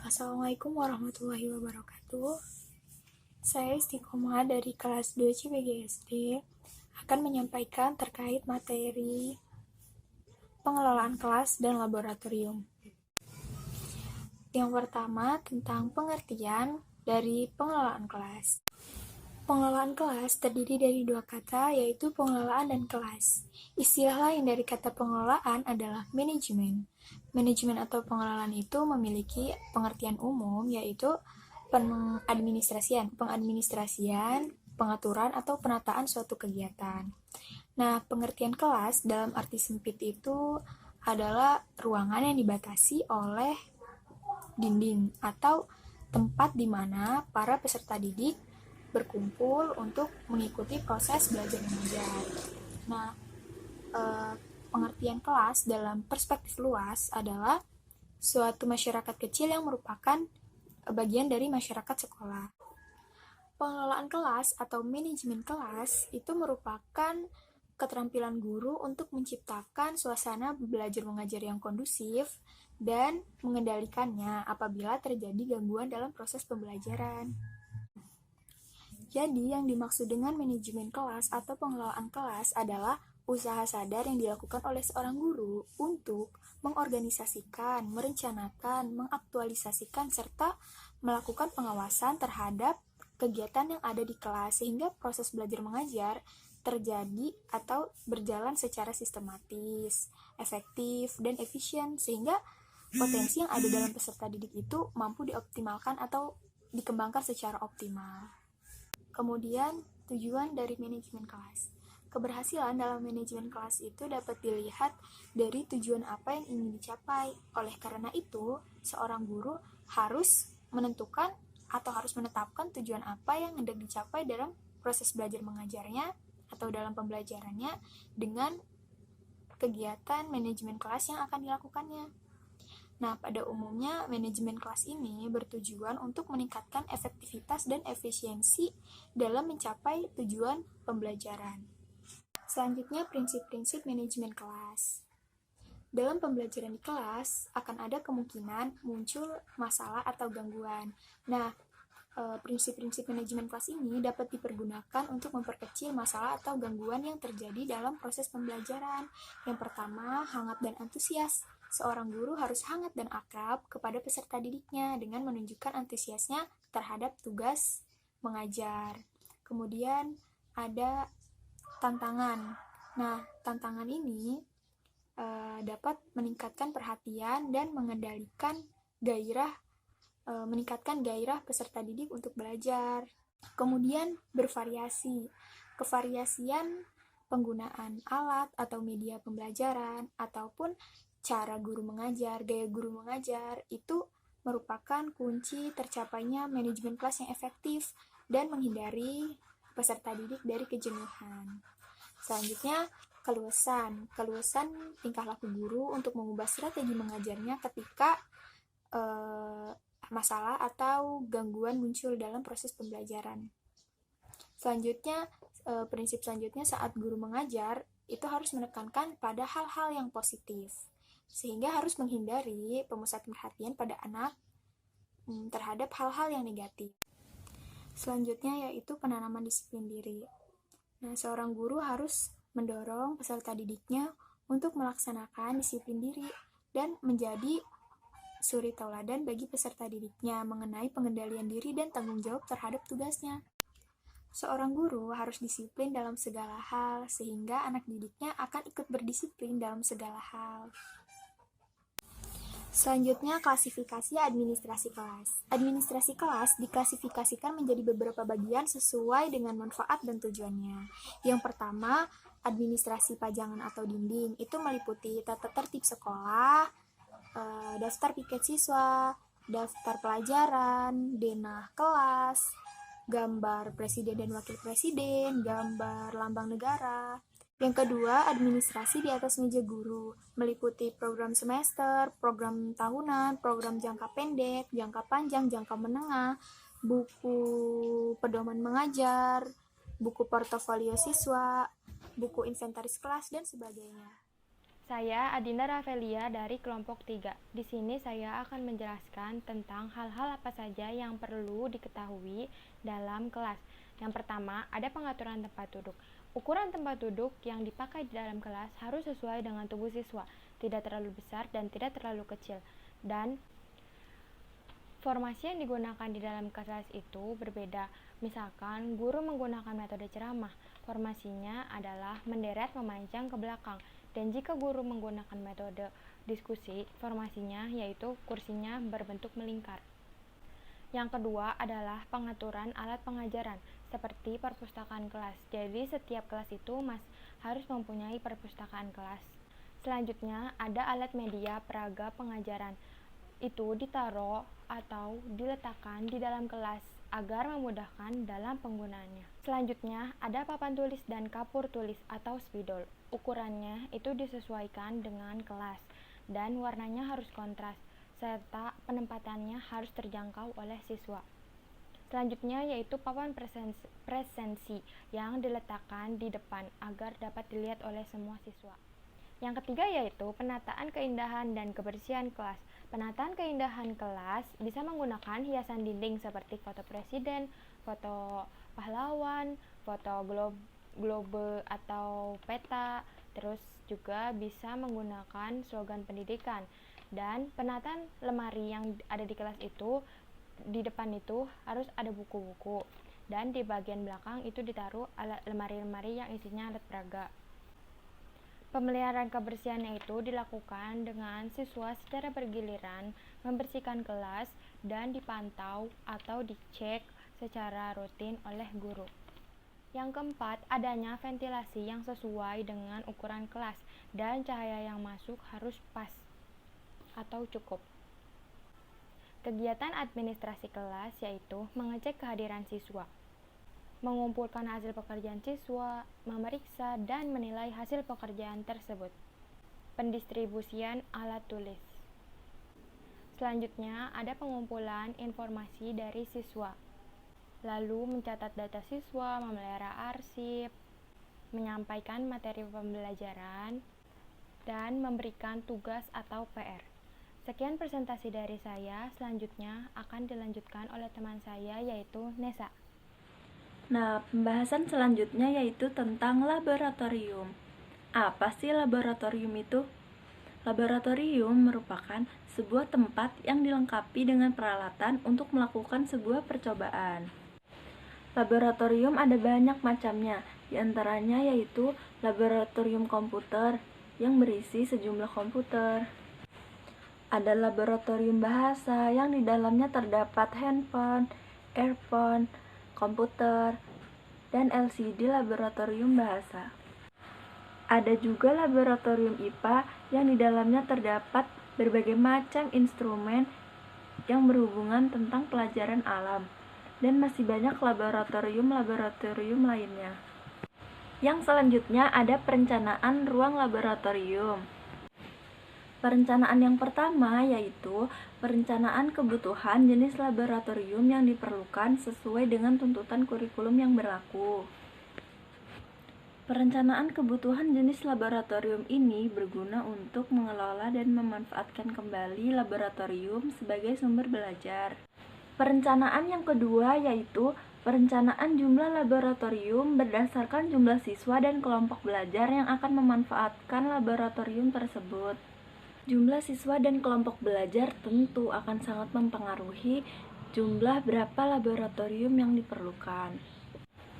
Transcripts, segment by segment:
Assalamualaikum warahmatullahi wabarakatuh. Saya Istiqomah dari kelas 2 CPGSD akan menyampaikan terkait materi pengelolaan kelas dan laboratorium. Yang pertama tentang pengertian dari pengelolaan kelas. Pengelolaan kelas terdiri dari dua kata, yaitu pengelolaan dan kelas. Istilah lain dari kata pengelolaan adalah manajemen. Manajemen atau pengelolaan itu memiliki pengertian umum, yaitu pengadministrasian, pengaturan atau penataan suatu kegiatan. Nah, pengertian kelas dalam arti sempit itu adalah ruangan yang dibatasi oleh dinding atau tempat di mana para peserta didik berkumpul untuk mengikuti proses belajar mengajar. Nah, pengertian kelas dalam perspektif luas adalah suatu masyarakat kecil yang merupakan bagian dari masyarakat sekolah. Pengelolaan kelas atau manajemen kelas itu merupakan keterampilan guru untuk menciptakan suasana belajar mengajar yang kondusif dan mengendalikannya apabila terjadi gangguan dalam proses pembelajaran. Jadi, yang dimaksud dengan manajemen kelas atau pengelolaan kelas adalah usaha sadar yang dilakukan oleh seorang guru untuk mengorganisasikan, merencanakan, mengaktualisasikan, serta melakukan pengawasan terhadap kegiatan yang ada di kelas sehingga proses belajar mengajar terjadi atau berjalan secara sistematis, efektif, dan efisien sehingga potensi yang ada dalam peserta didik itu mampu dioptimalkan atau dikembangkan secara optimal. Kemudian, tujuan dari manajemen kelas. Keberhasilan dalam manajemen kelas itu dapat dilihat dari tujuan apa yang ingin dicapai. Oleh karena itu, seorang guru harus menentukan atau harus menetapkan tujuan apa yang hendak dicapai dalam proses belajar mengajarnya atau dalam pembelajarannya dengan kegiatan manajemen kelas yang akan dilakukannya. Nah, pada umumnya manajemen kelas ini bertujuan untuk meningkatkan efektivitas dan efisiensi dalam mencapai tujuan pembelajaran. Selanjutnya, prinsip-prinsip manajemen kelas. Dalam pembelajaran di kelas akan ada kemungkinan muncul masalah atau gangguan. Nah, prinsip-prinsip manajemen kelas ini dapat dipergunakan untuk memperkecil masalah atau gangguan yang terjadi dalam proses pembelajaran. Yang pertama, hangat dan antusias. Seorang guru harus hangat dan akrab kepada peserta didiknya dengan menunjukkan antusiasnya terhadap tugas mengajar. Kemudian ada tantangan. Nah, tantangan ini dapat meningkatkan perhatian dan meningkatkan gairah peserta didik untuk belajar. Kemudian bervariasi. Kevariasian penggunaan alat atau media pembelajaran ataupun cara guru mengajar, gaya guru mengajar itu merupakan kunci tercapainya manajemen kelas yang efektif dan menghindari peserta didik dari kejenuhan. Selanjutnya, keluasan tingkah laku guru untuk mengubah strategi mengajarnya ketika masalah atau gangguan muncul dalam proses pembelajaran. Selanjutnya, prinsip selanjutnya saat guru mengajar itu harus menekankan pada hal-hal yang positif, sehingga harus menghindari pemusatan perhatian pada anak terhadap hal-hal yang negatif. Selanjutnya yaitu penanaman disiplin diri. Nah, seorang guru harus mendorong peserta didiknya untuk melaksanakan disiplin diri dan menjadi suri tauladan bagi peserta didiknya mengenai pengendalian diri dan tanggung jawab terhadap tugasnya. Seorang guru harus disiplin dalam segala hal, sehingga anak didiknya akan ikut berdisiplin dalam segala hal. Selanjutnya, klasifikasi administrasi kelas. Administrasi kelas diklasifikasikan menjadi beberapa bagian sesuai dengan manfaat dan tujuannya. Yang pertama, administrasi pajangan atau dinding. Itu meliputi tata tertib sekolah, daftar piket siswa, daftar pelajaran, denah kelas, gambar presiden dan wakil presiden, gambar lambang negara. Yang kedua, administrasi di atas meja guru, meliputi program semester, program tahunan, program jangka pendek, jangka panjang, jangka menengah, buku pedoman mengajar, buku portofolio siswa, buku inventaris kelas, dan sebagainya. Saya Adinda Rafelia dari kelompok 3. Di sini saya akan menjelaskan tentang hal-hal apa saja yang perlu diketahui dalam kelas. Yang pertama, ada pengaturan tempat duduk. Ukuran tempat duduk yang dipakai di dalam kelas harus sesuai dengan tubuh siswa, tidak terlalu besar dan tidak terlalu kecil. Dan formasi yang digunakan di dalam kelas itu berbeda. Misalkan, guru menggunakan metode ceramah. Formasinya adalah menderet memanjang ke belakang. Dan jika guru menggunakan metode diskusi, formasinya yaitu kursinya berbentuk melingkar. Yang kedua adalah pengaturan alat pengajaran, seperti perpustakaan kelas. Jadi setiap kelas itu harus mempunyai perpustakaan kelas. Selanjutnya ada alat media peraga pengajaran. Itu ditaruh atau diletakkan di dalam kelas agar memudahkan dalam penggunaannya. Selanjutnya, ada papan tulis dan kapur tulis atau spidol. Ukurannya itu disesuaikan dengan kelas dan warnanya harus kontras, serta penempatannya harus terjangkau oleh siswa. Selanjutnya yaitu papan presensi yang diletakkan di depan agar dapat dilihat oleh semua siswa. Yang ketiga yaitu penataan keindahan dan kebersihan kelas. Penataan keindahan kelas bisa menggunakan hiasan dinding seperti foto presiden, foto pahlawan, foto globe atau peta, terus juga bisa menggunakan slogan pendidikan. Dan penataan lemari yang ada di kelas itu, di depan itu harus ada buku-buku, dan di bagian belakang itu ditaruh lemari-lemari yang isinya alat peraga. Pemeliharaan kebersihannya itu dilakukan dengan siswa secara bergiliran membersihkan kelas dan dipantau atau dicek secara rutin oleh guru. Yang keempat, adanya ventilasi yang sesuai dengan ukuran kelas dan cahaya yang masuk harus pas atau cukup. Kegiatan administrasi kelas yaitu mengecek kehadiran siswa, mengumpulkan hasil pekerjaan siswa, memeriksa dan menilai hasil pekerjaan tersebut. Pendistribusian alat tulis. Selanjutnya, ada pengumpulan informasi dari siswa. Lalu mencatat data siswa, memelihara arsip, menyampaikan materi pembelajaran, dan memberikan tugas atau PR. Sekian presentasi dari saya, selanjutnya akan dilanjutkan oleh teman saya yaitu Nesa. Nah, pembahasan selanjutnya yaitu tentang laboratorium. Apa sih laboratorium itu? Laboratorium merupakan sebuah tempat yang dilengkapi dengan peralatan untuk melakukan sebuah percobaan. Laboratorium ada banyak macamnya, di antaranya yaitu laboratorium komputer yang berisi sejumlah komputer. Ada laboratorium bahasa yang di dalamnya terdapat handphone, earphone, komputer, dan LCD laboratorium bahasa. Ada juga laboratorium IPA yang di dalamnya terdapat berbagai macam instrumen yang berhubungan tentang pelajaran alam, dan masih banyak laboratorium lainnya. Yang selanjutnya ada perencanaan ruang laboratorium. Perencanaan yang pertama yaitu perencanaan kebutuhan jenis laboratorium yang diperlukan sesuai dengan tuntutan kurikulum yang berlaku. Perencanaan kebutuhan jenis laboratorium ini berguna untuk mengelola dan memanfaatkan kembali laboratorium sebagai sumber belajar. Perencanaan yang kedua yaitu perencanaan jumlah laboratorium berdasarkan jumlah siswa dan kelompok belajar yang akan memanfaatkan laboratorium tersebut. Jumlah siswa dan kelompok belajar tentu akan sangat mempengaruhi jumlah berapa laboratorium yang diperlukan.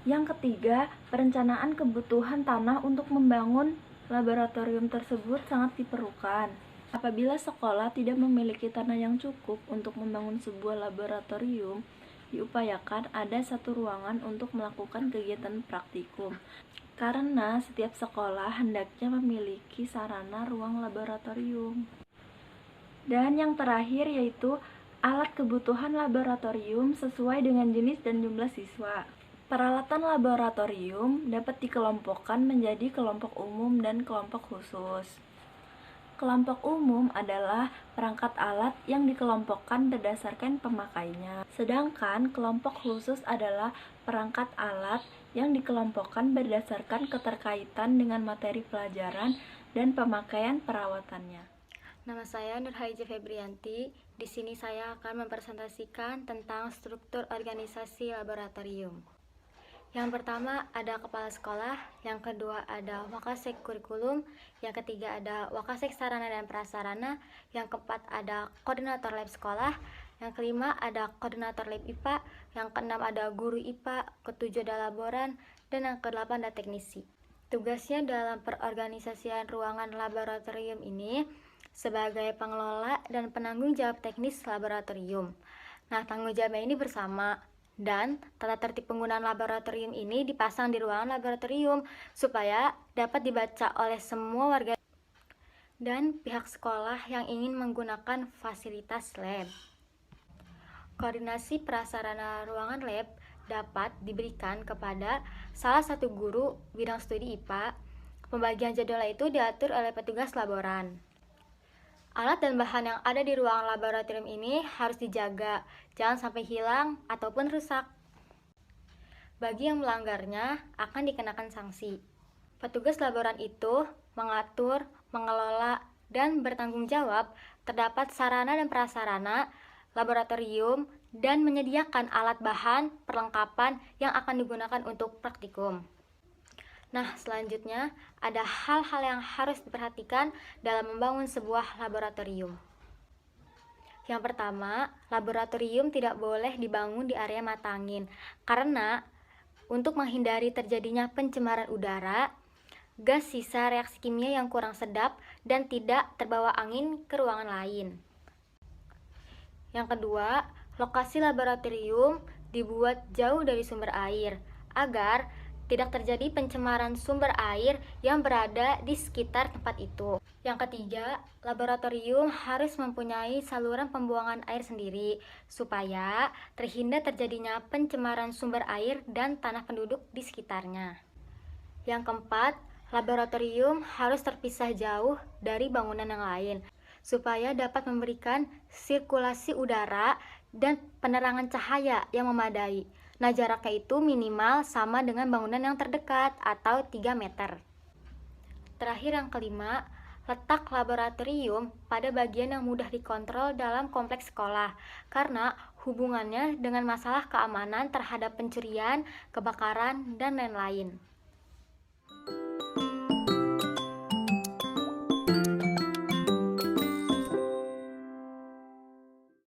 Yang ketiga, perencanaan kebutuhan tanah untuk membangun laboratorium tersebut sangat diperlukan. Apabila sekolah tidak memiliki tanah yang cukup untuk membangun sebuah laboratorium, diupayakan ada satu ruangan untuk melakukan kegiatan praktikum. Karena setiap sekolah hendaknya memiliki sarana ruang laboratorium. Dan yang terakhir yaitu alat kebutuhan laboratorium sesuai dengan jenis dan jumlah siswa. Peralatan laboratorium dapat dikelompokkan menjadi kelompok umum dan kelompok khusus. Kelompok umum adalah perangkat alat yang dikelompokkan berdasarkan pemakainya. Sedangkan kelompok khusus adalah perangkat alat yang dikelompokkan berdasarkan keterkaitan dengan materi pelajaran dan pemakaian perawatannya. Nama saya Nurhaijah Febrianti. Di sini saya akan mempresentasikan tentang struktur organisasi laboratorium. Yang pertama ada kepala sekolah, yang kedua ada wakasek kurikulum, yang ketiga ada wakasek sarana dan prasarana, yang keempat ada koordinator lab sekolah, yang kelima ada koordinator lab IPA, yang keenam ada guru IPA, ketujuh ada laboran, dan yang kedelapan ada teknisi. Tugasnya dalam perorganisasian ruangan laboratorium ini sebagai pengelola dan penanggung jawab teknis laboratorium. Nah, tanggung jawabnya ini bersama. Dan tata tertib penggunaan laboratorium ini dipasang di ruangan laboratorium supaya dapat dibaca oleh semua warga dan pihak sekolah yang ingin menggunakan fasilitas lab. Koordinasi prasarana ruangan lab dapat diberikan kepada salah satu guru bidang studi IPA. Pembagian jadwal itu diatur oleh petugas laboran. Alat dan bahan yang ada di ruang laboratorium ini harus dijaga, jangan sampai hilang ataupun rusak. Bagi yang melanggarnya akan dikenakan sanksi. Petugas laboran itu mengatur, mengelola, dan bertanggung jawab terdapat sarana dan prasarana laboratorium dan menyediakan alat bahan perlengkapan yang akan digunakan untuk praktikum. Nah, selanjutnya ada hal-hal yang harus diperhatikan dalam membangun sebuah laboratorium. Yang pertama, laboratorium tidak boleh dibangun di area mata angin karena untuk menghindari terjadinya pencemaran udara, gas sisa reaksi kimia yang kurang sedap dan tidak terbawa angin ke ruangan lain. Yang kedua, lokasi laboratorium dibuat jauh dari sumber air agar tidak terjadi pencemaran sumber air yang berada di sekitar tempat itu. Yang ketiga, laboratorium harus mempunyai saluran pembuangan air sendiri supaya terhindar terjadinya pencemaran sumber air dan tanah penduduk di sekitarnya. Yang keempat, laboratorium harus terpisah jauh dari bangunan yang lain supaya dapat memberikan sirkulasi udara dan penerangan cahaya yang memadai. Nah, jaraknya itu minimal sama dengan bangunan yang terdekat atau 3 meter. Terakhir yang kelima, letak laboratorium pada bagian yang mudah dikontrol dalam kompleks sekolah karena hubungannya dengan masalah keamanan terhadap pencurian, kebakaran, dan lain-lain.